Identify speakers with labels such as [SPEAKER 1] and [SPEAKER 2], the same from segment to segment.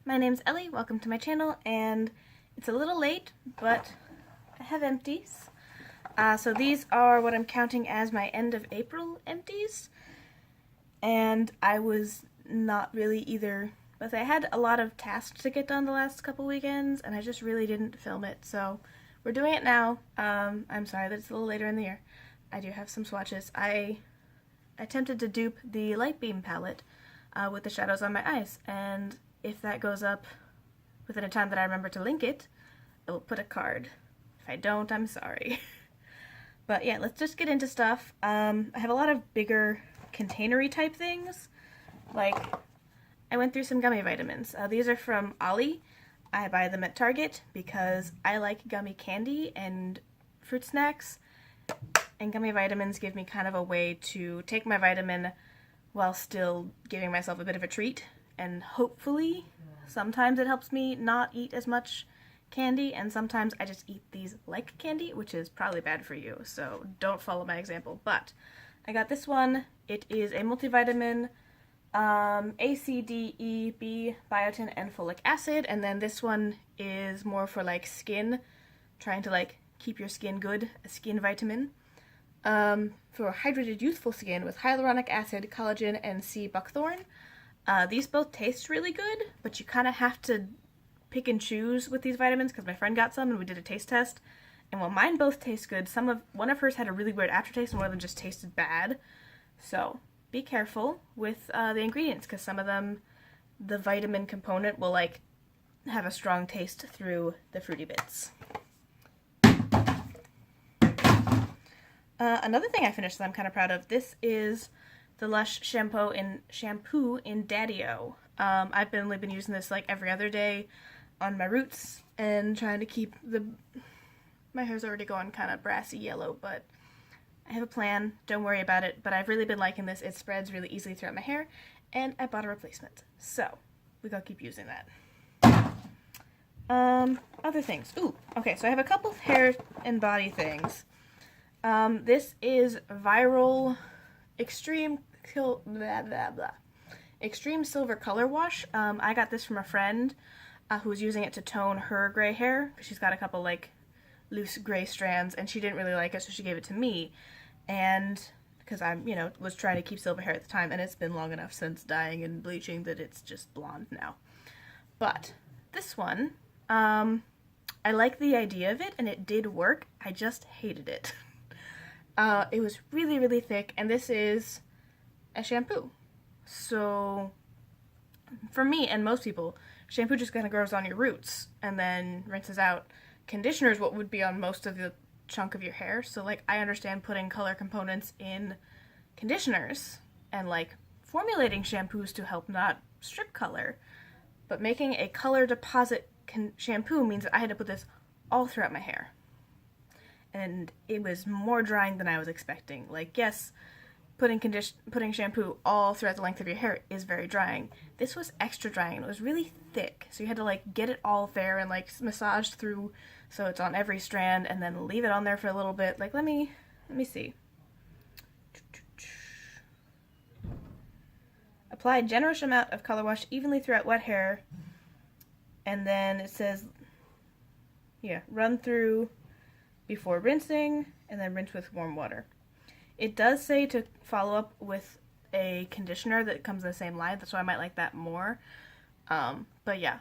[SPEAKER 1] My name's Ellie, welcome to my channel, and it's a little late, but I have empties. So these are what I'm counting as my end of April empties, and I was not really either, but I had a lot of tasks to get done the last couple weekends, and I just really didn't film it, so we're doing it now. I'm sorry that it's a little later in the year. I do have some swatches. I attempted to dupe the Light Beam palette with the shadows on my eyes, and if that goes up within a time that I remember to link it, I will put a card. If I don't, I'm sorry. But yeah, let's just get into stuff. I have a lot of bigger containery type things. Like, I went through some gummy vitamins. These are from Ellie. I buy them at Target because I like gummy candy and fruit snacks. And gummy vitamins give me kind of a way to take my vitamin while still giving myself a bit of a treat. And hopefully, sometimes it helps me not eat as much candy, and sometimes I just eat these like candy, which is probably bad for you, so don't follow my example. But I got this one. It is a multivitamin, A, C, D, E, B, biotin, and folic acid, and then this one is more for like skin, trying to like keep your skin good, a skin vitamin. For hydrated youthful skin with hyaluronic acid, collagen, and C. buckthorn. These both taste really good, but you kind of have to pick and choose with these vitamins because my friend got some and we did a taste test. And while mine both taste good, one of hers had a really weird aftertaste and one of them just tasted bad. So be careful with the ingredients because some of them, the vitamin component will like have a strong taste through the fruity bits. Another thing I finished that I'm kind of proud of, this is the Lush shampoo in Daddy-O. I've been using this like every other day on my roots and trying to keep my hair's already going kind of brassy yellow, but I have a plan, don't worry about it, but I've really been liking this. It spreads really easily throughout my hair, and I bought a replacement, so we gotta keep using that. Other things. Ooh, okay, so I have a couple of hair and body things. This is Viral Extreme Silver Color Wash. I got this from a friend who was using it to tone her gray hair, because she's got a couple like loose gray strands, and she didn't really like it, so she gave it to me. And because I'm, was trying to keep silver hair at the time, and it's been long enough since dyeing and bleaching that it's just blonde now. But this one, I like the idea of it, and it did work. I just hated it. It was really, really thick, and this is a shampoo. So, for me and most people, shampoo just kind of grows on your roots and then rinses out. Conditioner is what would be on most of the chunk of your hair, so like I understand putting color components in conditioners and like formulating shampoos to help not strip color, but making a color deposit shampoo means that I had to put this all throughout my hair. And it was more drying than I was expecting. Like, yes, putting shampoo all throughout the length of your hair is very drying. This was extra drying, and it was really thick, so you had to like get it all there and like massage through so it's on every strand, and then leave it on there for a little bit. Like, let me see. Apply a generous amount of color wash evenly throughout wet hair, and then it says, yeah, run through before rinsing, and then rinse with warm water. It does say to follow up with a conditioner that comes in the same line, that's why I might like that more. But yeah,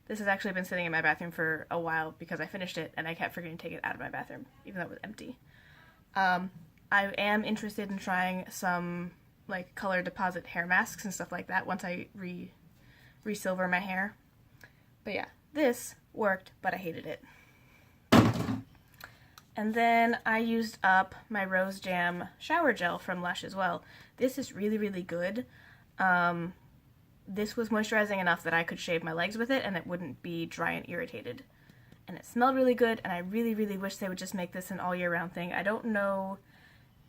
[SPEAKER 1] this has actually been sitting in my bathroom for a while because I finished it and I kept forgetting to take it out of my bathroom, even though it was empty. I am interested in trying some like color deposit hair masks and stuff like that once I re-silver my hair. But yeah, this worked, but I hated it. And then I used up my Rose Jam shower gel from Lush as well. This is really, really good. This was moisturizing enough that I could shave my legs with it and it wouldn't be dry and irritated. And it smelled really good, and I really, really wish they would just make this an all year round thing. I don't know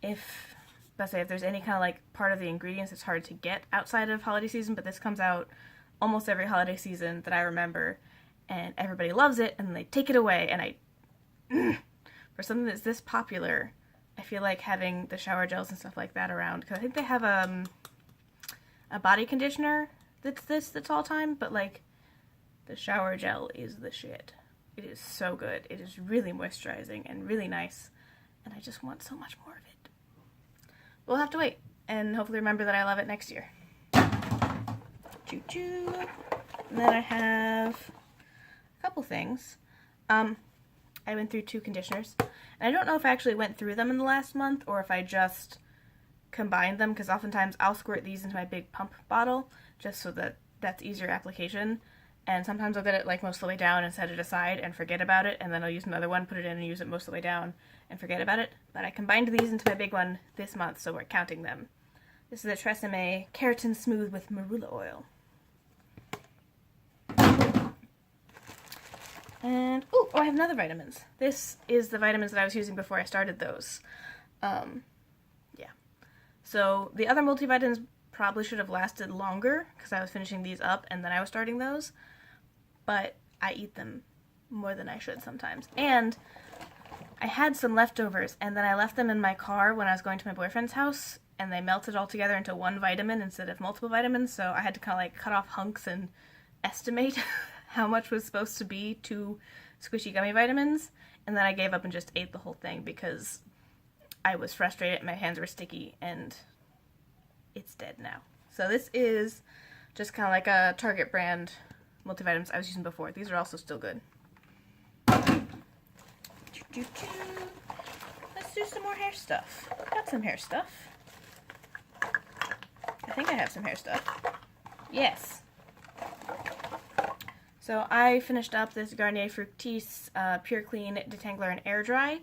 [SPEAKER 1] if there's any kind of like part of the ingredients that's hard to get outside of holiday season, but this comes out almost every holiday season that I remember, and everybody loves it, and they take it away, and for something that's this popular, I feel like having the shower gels and stuff like that around, because I think they have a body conditioner that's all time, but like the shower gel is the shit. It is so good. It is really moisturizing and really nice, and I just want so much more of it. We'll have to wait and hopefully remember that I love it next year. Choo choo. And then I have a couple things. I went through 2 conditioners, and I don't know if I actually went through them in the last month or if I just combined them, because oftentimes I'll squirt these into my big pump bottle just so that that's easier application, and sometimes I'll get it like most of the way down and set it aside and forget about it, and then I'll use another one, put it in and use it most of the way down and forget about it. But I combined these into my big one this month, so we're counting them. This is the Tresemme Keratin Smooth with Marula Oil. And, oh, I have another vitamins. This is the vitamins that I was using before I started those. Yeah. So the other multivitamins probably should have lasted longer because I was finishing these up and then I was starting those. But I eat them more than I should sometimes. And I had some leftovers and then I left them in my car when I was going to my boyfriend's house and they melted all together into one vitamin instead of multiple vitamins. So I had to kind of like cut off hunks and estimate how much was supposed to be 2 squishy gummy vitamins, and then I gave up and just ate the whole thing because I was frustrated, my hands were sticky, and it's dead now. So this is just kind of like a Target brand multivitamins I was using before. These are also still good. Let's do some more hair stuff. Got some hair stuff. I think I have some hair stuff. Yes. So I finished up this Garnier Fructis Pure Clean Detangler and Air Dry.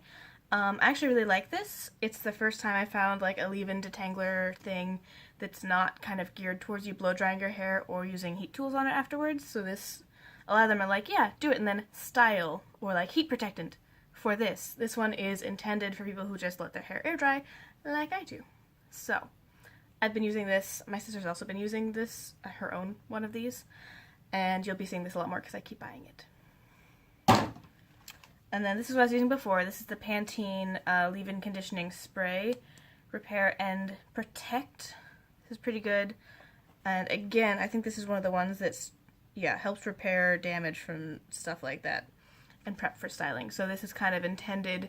[SPEAKER 1] I actually really like this. It's the first time I found like a leave-in detangler thing that's not kind of geared towards you blow drying your hair or using heat tools on it afterwards. So this, a lot of them are like, yeah, do it, and then style or like heat protectant for this. This one is intended for people who just let their hair air dry like I do. So I've been using this. My sister's also been using this, her own one of these. And you'll be seeing this a lot more because I keep buying it. And then this is what I was using before. This is the Pantene Leave-In Conditioning Spray. Repair and Protect. This is pretty good. And again, I think this is one of the ones that's, yeah, helps repair damage from stuff like that. And prep for styling. So this is kind of intended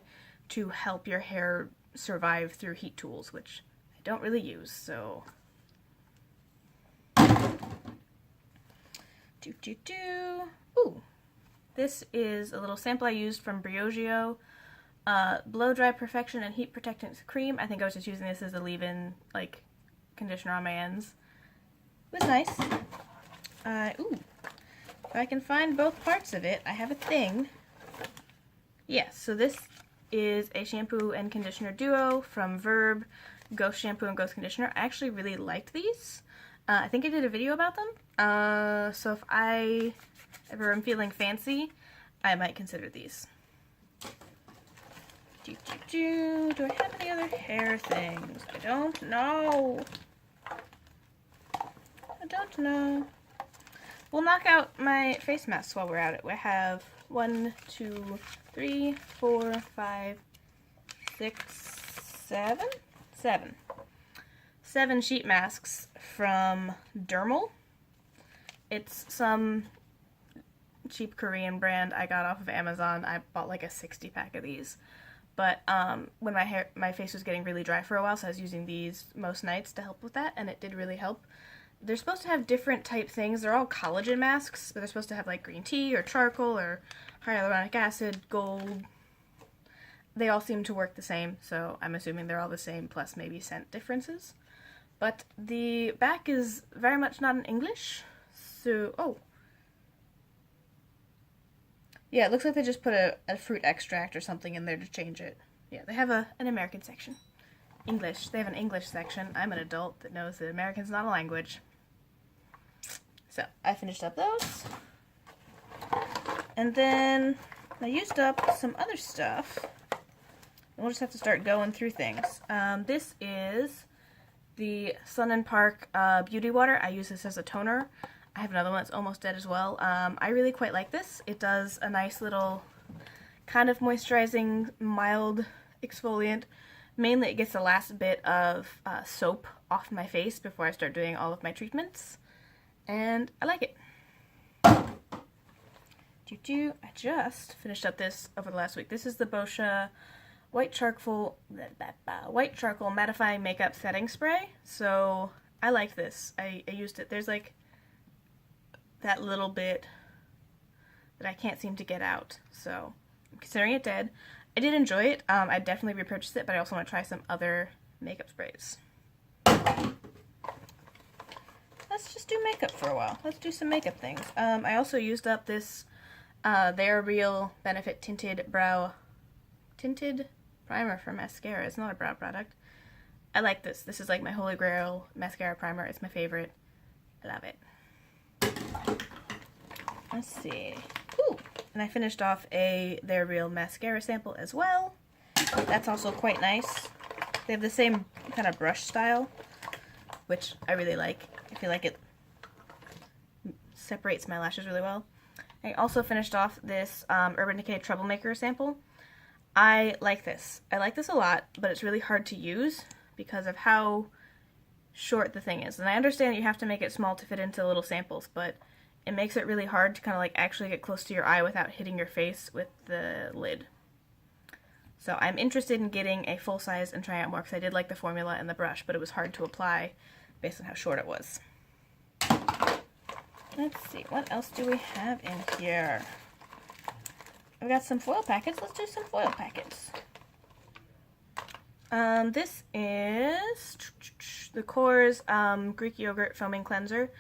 [SPEAKER 1] to help your hair survive through heat tools, which I don't really use, so... Ooh, this is a little sample I used from Briogeo. Blow Dry Perfection and Heat Protectant Cream. I think I was just using this as a leave-in, like, conditioner on my ends. It was nice. Ooh, if I can find both parts of it, I have a thing. Yes, so this is a shampoo and conditioner duo from Verb, Ghost Shampoo and Ghost Conditioner. I actually really liked these. I think I did a video about them, so if I ever am feeling fancy, I might consider these. Do I have any other hair things? I don't know. We'll knock out my face masks while we're at it. We have 1, 2, 3, 4, 5, 6, 7. 7 sheet masks from Dermal. It's some cheap Korean brand I got off of Amazon. I bought like a 60 pack of these. But when my face was getting really dry for a while, so I was using these most nights to help with that, and it did really help. They're supposed to have different type things. They're all collagen masks, but they're supposed to have like green tea or charcoal or hyaluronic acid, gold. They all seem to work the same, so I'm assuming they're all the same, plus maybe scent differences. But the back is very much not in English, so, oh. Yeah, it looks like they just put a fruit extract or something in there to change it. Yeah, they have an American section. English. They have an English section. I'm an adult that knows that American's not a language. So, I finished up those. And then I used up some other stuff. We'll just have to start going through things. This is the Sun & Park Beauty Water. I use this as a toner. I have another one that's almost dead as well. I really quite like this. It does a nice little kind of moisturizing, mild exfoliant. Mainly it gets the last bit of soap off my face before I start doing all of my treatments. and I like it. I just finished up this over the last week. This is the Boscia white charcoal mattifying makeup setting spray. So I like this. I used it. There's like that little bit that I can't seem to get out, so I'm considering it dead. I did enjoy it. I'd definitely repurchase it, but I also want to try some other makeup sprays. Let's just do makeup for a while. Let's do some makeup things. I also used up this They're Real Benefit Tinted Primer for mascara. It's not a brow product. I like this. This is like my holy grail mascara primer. It's my favorite. I love it. Let's see. Ooh, and I finished off a They're Real mascara sample as well. That's also quite nice. They have the same kind of brush style, which I really like. I feel like it separates my lashes really well. I also finished off this Urban Decay Troublemaker sample. I like this. I like this a lot, but it's really hard to use because of how short the thing is. And I understand you have to make it small to fit into little samples, but it makes it really hard to kind of like actually get close to your eye without hitting your face with the lid. So I'm interested in getting a full size and trying out more because I did like the formula and the brush, but it was hard to apply based on how short it was. Let's see, what else do we have in here? I've got some foil packets. Let's do some foil packets. This is the Core's Greek Yogurt Foaming Cleanser.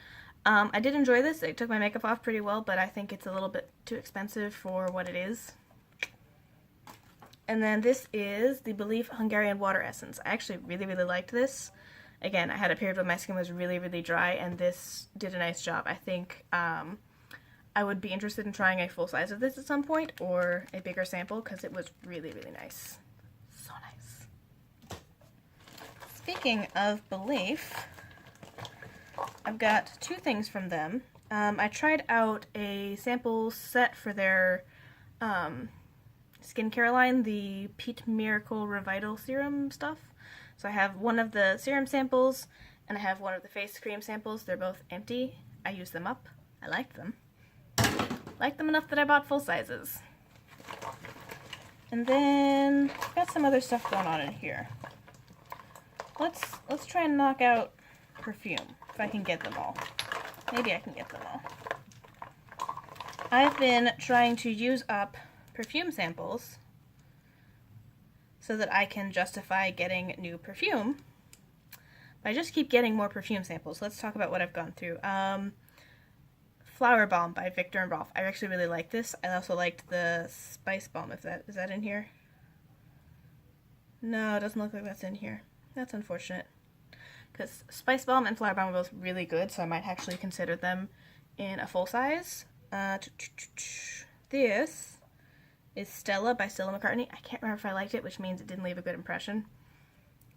[SPEAKER 1] I did enjoy this. It took my makeup off pretty well, but I think it's a little bit too expensive for what it is. And then this is the Belief Hungarian Water Essence. I actually really, really liked this. Again, I had a period when my skin was really, really dry, and this did a nice job. I think I would be interested in trying a full size of this at some point, or a bigger sample, because it was really, really nice. So nice. Speaking of Belief, I've got two things from them. I tried out a sample set for their skincare line, the Peat Miracle Revital Serum stuff. So I have one of the serum samples, and I have one of the face cream samples. They're both empty. I used them up. I liked them. Liked them enough that I bought full sizes. And then I've got some other stuff going on in here. Let's try and knock out perfume, if I can get them all. Maybe I can get them all. I've been trying to use up perfume samples so that I can justify getting new perfume. But I just keep getting more perfume samples. Let's talk about what I've gone through. Flower Balm by Viktor & Rolf. I actually really like this. I also liked the Spice Balm. Is that in here? No, it doesn't look like that's in here. That's unfortunate. Because Spice Balm and Flower Balm are both really good, so I might actually consider them in a full size. This is Stella by Stella McCartney. I can't remember if I liked it, which means it didn't leave a good impression.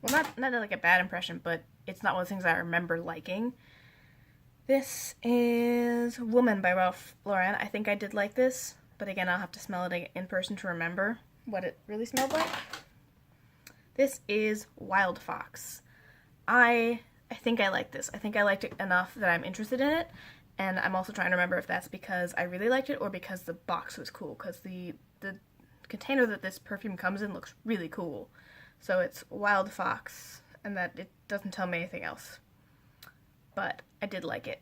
[SPEAKER 1] Well, not like a bad impression, but it's not one of the things I remember liking. This is Woman by Ralph Lauren. I think I did like this, but again, I'll have to smell it in person to remember what it really smelled like. This is Wild Fox. I think I like this. I think I liked it enough that I'm interested in it, and I'm also trying to remember if that's because I really liked it or because the box was cool, because the container that this perfume comes in looks really cool. So it's Wild Fox, and that it doesn't tell me anything else. But I did like it.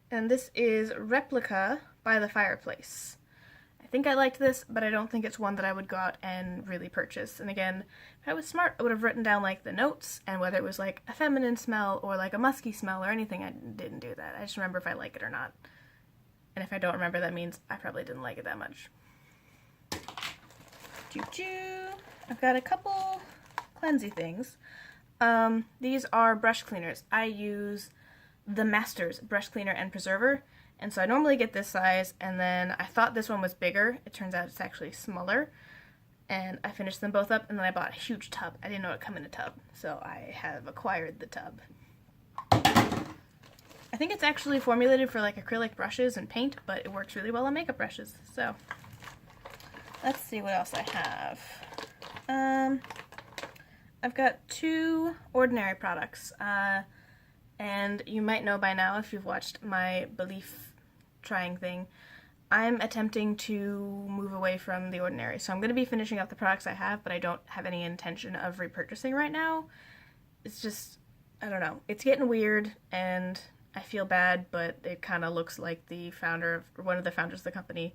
[SPEAKER 1] And this is Replica by The Fireplace. I think I liked this, but I don't think it's one that I would go out and really purchase. And again, if I was smart, I would have written down like the notes and whether it was like a feminine smell or like a musky smell or anything. I didn't do that. I just remember if I like it or not. And if I don't remember, that means I probably didn't like it that much. I've got a couple cleansy things. These are brush cleaners. I use the Masters brush cleaner and preserver, and so I normally get this size, and then I thought this one was bigger. It turns out it's actually smaller, and I finished them both up, and then I bought a huge tub. I didn't know it would come in a tub, so I have acquired the tub. I think it's actually formulated for like acrylic brushes and paint, but it works really well on makeup brushes, so let's see what else I have. I've got two ordinary products, And you might know by now if you've watched my belief trying thing, I'm attempting to move away from the ordinary. So I'm going to be finishing up the products I have, but I don't have any intention of repurchasing right now. It's just, I don't know. It's getting weird, and I feel bad, but it kind of looks like the founder, or one of the founders of the company,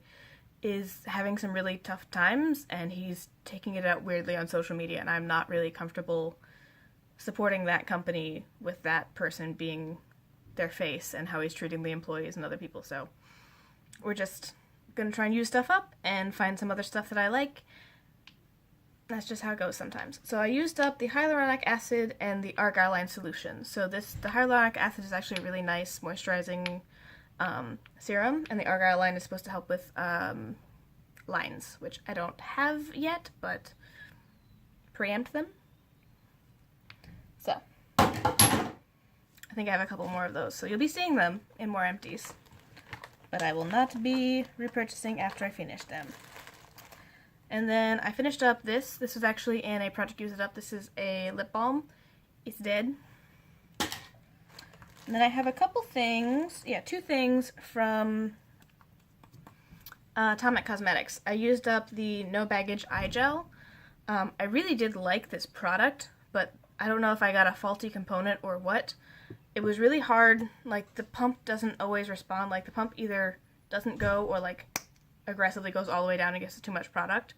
[SPEAKER 1] is having some really tough times, and he's taking it out weirdly on social media, and I'm not really comfortable supporting that company with that person being their face and how he's treating the employees and other people. So we're just gonna try and use stuff up and find some other stuff that I like. That's just how it goes sometimes. So I used up the hyaluronic acid and the Argyle line solution. So the hyaluronic acid is actually a really nice moisturizing serum, and the Argyle line is supposed to help with lines, which I don't have yet, but preempt them. So I think I have a couple more of those, so you'll be seeing them in more empties, but I will not be repurchasing after I finish them. And then I finished up this. This was actually in a Project Use It Up. This is a lip balm. It's dead. And then I have a couple things, two things from Atomic Cosmetics. I used up the No Baggage Eye Gel. I really did like this product, but I don't know if I got a faulty component or what. It was really hard. Like, the pump doesn't always respond. Like, the pump either doesn't go or, like, aggressively goes all the way down and gets too much product.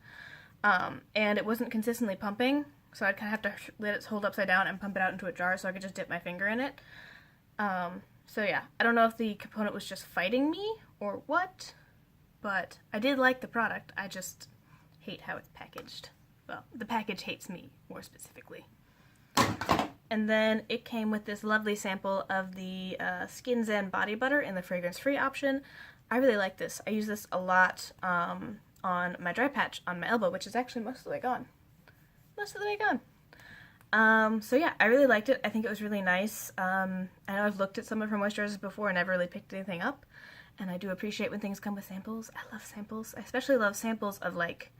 [SPEAKER 1] And it wasn't consistently pumping, so I'd kind of have to let it hold upside down and pump it out into a jar so I could just dip my finger in it. So yeah, I don't know if the component was just fighting me or what, but I did like the product. I just hate how it's packaged. Well, the package hates me, more specifically. And then it came with this lovely sample of the Skin Zen Body Butter in the fragrance-free option. I really like this. I use this a lot on my dry patch on my elbow, which is actually most of the way gone. So yeah, I really liked it. I think it was really nice. I know I've looked at some of her moisturizers before and never really picked anything up, and I do appreciate when things come with samples. I love samples. I especially love samples of, like,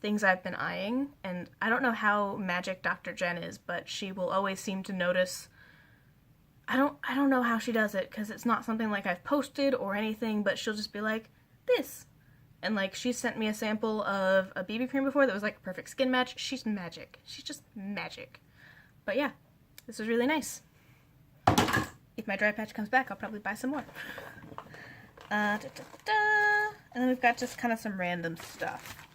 [SPEAKER 1] things I've been eyeing, and I don't know how magic Dr. Jen is, but she will always seem to notice. I don't know how she does it, because it's not something like I've posted or anything, but she'll just be like, this. And, like, she sent me a sample of a BB cream before that was, like, a perfect skin match. She's magic. She's just magic. But yeah, this was really nice. If my dry patch comes back, I'll probably buy some more. And then we've got just kind of some random stuff.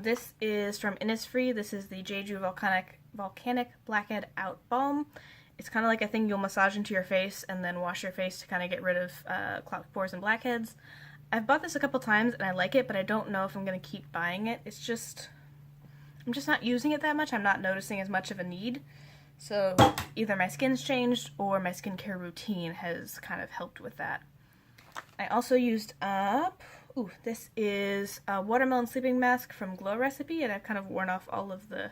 [SPEAKER 1] This is from Innisfree. This is the Jeju Volcanic Blackhead Out Balm. It's kind of like a thing you'll massage into your face and then wash your face to kind of get rid of clogged pores and blackheads. I've bought this a couple times and I like it, but I don't know if I'm going to keep buying it. It's just, I'm just not using it that much. I'm not noticing as much of a need. So either my skin's changed or my skincare routine has kind of helped with that. I also used up, this is a watermelon sleeping mask from Glow Recipe, and I've kind of worn off all of the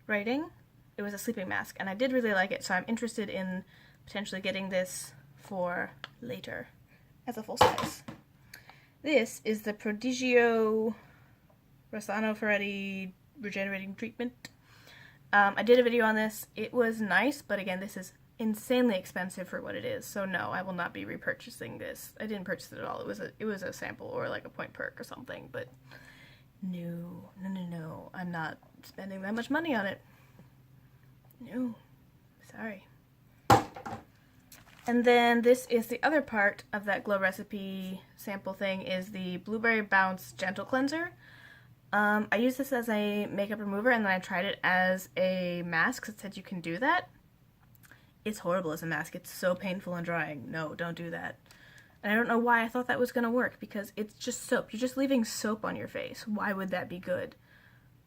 [SPEAKER 1] writing. It was a sleeping mask, and I did really like it, so I'm interested in potentially getting this for later as a full size. This is the Prodigio Rossano Ferretti Regenerating Treatment. I did a video on this. It was nice, but again, this is insanely expensive for what it is, so no, I will not be repurchasing this. I didn't purchase it at all. It was a sample or like a point perk or something, but no, I'm not spending that much money on it. No, sorry. And then this is the other part of that Glow Recipe sample thing, is the Blueberry Bounce Gentle Cleanser. I used this as a makeup remover, and then I tried it as a mask. It said you can do that. It's horrible as a mask. It's so painful and drying. No, don't do that. And I don't know why I thought that was going to work, because it's just soap. You're just leaving soap on your face. Why would that be good?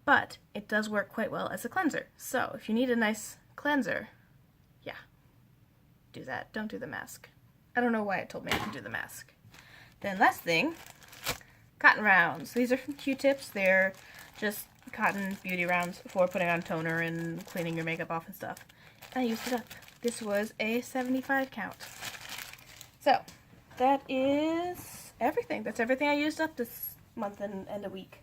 [SPEAKER 1] But it does work quite well as a cleanser. So if you need a nice cleanser, yeah, do that. Don't do the mask. I don't know why it told me I could do the mask. Then last thing, cotton rounds. These are from Q-tips. They're just cotton beauty rounds for putting on toner and cleaning your makeup off and stuff. I used it up. This was a 75 count. So that is everything. That's everything I used up this month and a week.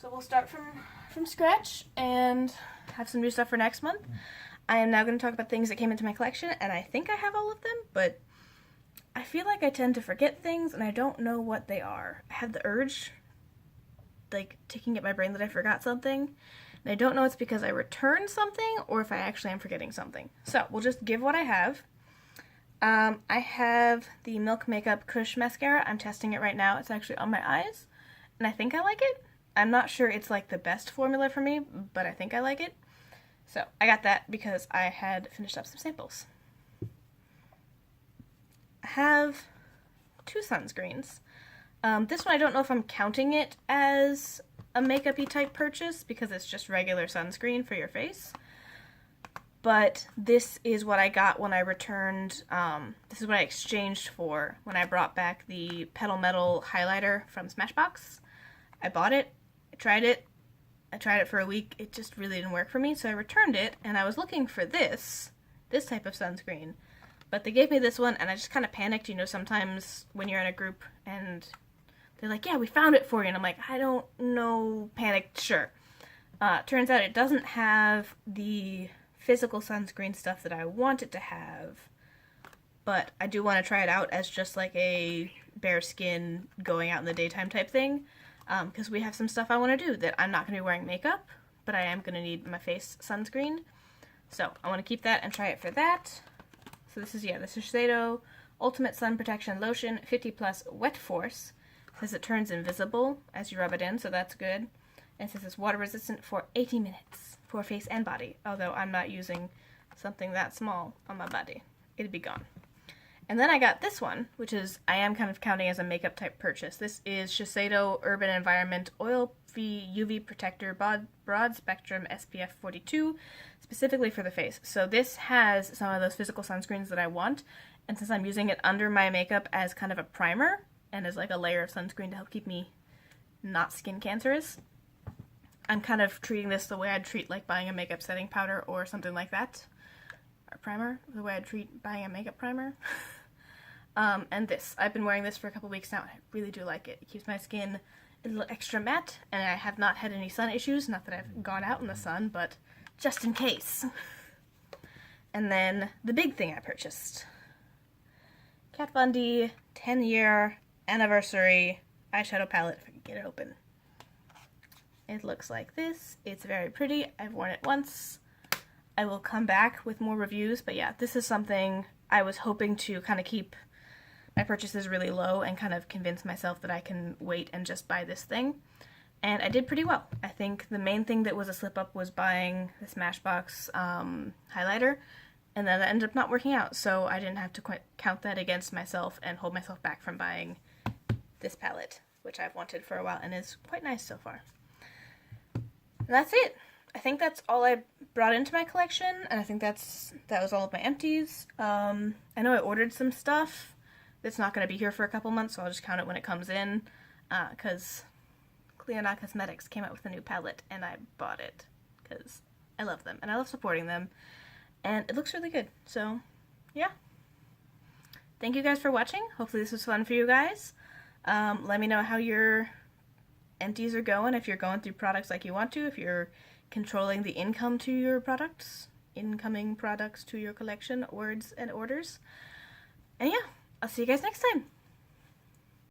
[SPEAKER 1] So we'll start from scratch and have some new stuff for next month. I am now going to talk about things that came into my collection, and I think I have all of them, but I feel like I tend to forget things, and I don't know what they are. I have the urge, like, ticking at my brain that I forgot something, and I don't know if it's because I returned something, or if I actually am forgetting something. So, we'll just give what I have. I have the Milk Makeup Kush Mascara. I'm testing it right now. It's actually on my eyes, and I think I like it. I'm not sure it's, like, the best formula for me, but I think I like it. So, I got that because I had finished up some samples. I have 2 sunscreens. This one I don't know if I'm counting it as a makeup-y type purchase because it's just regular sunscreen for your face. But this is what I got when I returned, this is what I exchanged for when I brought back the Petal Metal highlighter from Smashbox. I bought it, I tried it for a week, it just really didn't work for me, so I returned it, and I was looking for this type of sunscreen. But they gave me this one, and I just kind of panicked. You know, sometimes when you're in a group and they're like, yeah, we found it for you, and I'm like, I don't know, panicked, sure. Turns out it doesn't have the physical sunscreen stuff that I want it to have, but I do want to try it out as just like a bare skin, going out in the daytime type thing, because we have some stuff I want to do that I'm not going to be wearing makeup, but I am going to need my face sunscreen. So I want to keep that and try it for that. So this is, the Shiseido Ultimate Sun Protection Lotion 50 Plus Wet Force. It says it turns invisible as you rub it in, so that's good. And it says it's water resistant for 80 minutes for face and body, although I'm not using something that small on my body. It'd be gone. And then I got this one, which is, I am kind of counting as a makeup type purchase. This is Shiseido Urban Environment Oil-Free UV Protector Broad Spectrum SPF 42, specifically for the face. So this has some of those physical sunscreens that I want, and since I'm using it under my makeup as kind of a primer, and as like a layer of sunscreen to help keep me not skin cancerous, I'm kind of treating this the way I'd treat like buying a makeup setting powder or something like that. Or primer, the way I'd treat buying a makeup primer. And this. I've been wearing this for a couple weeks now, and I really do like it. It keeps my skin a little extra matte, and I have not had any sun issues. Not that I've gone out in the sun, but just in case. And then the big thing I purchased. Kat Von D 10-year anniversary eyeshadow palette, if I can get it open. It looks like this. It's very pretty. I've worn it once. I will come back with more reviews, but yeah, this is something I was hoping to kind of keep my purchases really low and kind of convince myself that I can wait and just buy this thing. And I did pretty well. I think the main thing that was a slip-up was buying the Smashbox highlighter, and then that ended up not working out, so I didn't have to quite count that against myself and hold myself back from buying this palette, which I've wanted for a while and is quite nice so far. And that's it. I think that's all I brought into my collection, and I think that was all of my empties. I know I ordered some stuff that's not going to be here for a couple months, so I'll just count it when it comes in, because Clionadh Cosmetics came out with a new palette, and I bought it, because I love them, and I love supporting them, and it looks really good, so, yeah. Thank you guys for watching. Hopefully this was fun for you guys. Let me know how your empties are going, if you're going through products like you want to, if you're controlling the income to your products, incoming products to your collection, words and orders. And yeah, I'll see you guys next time.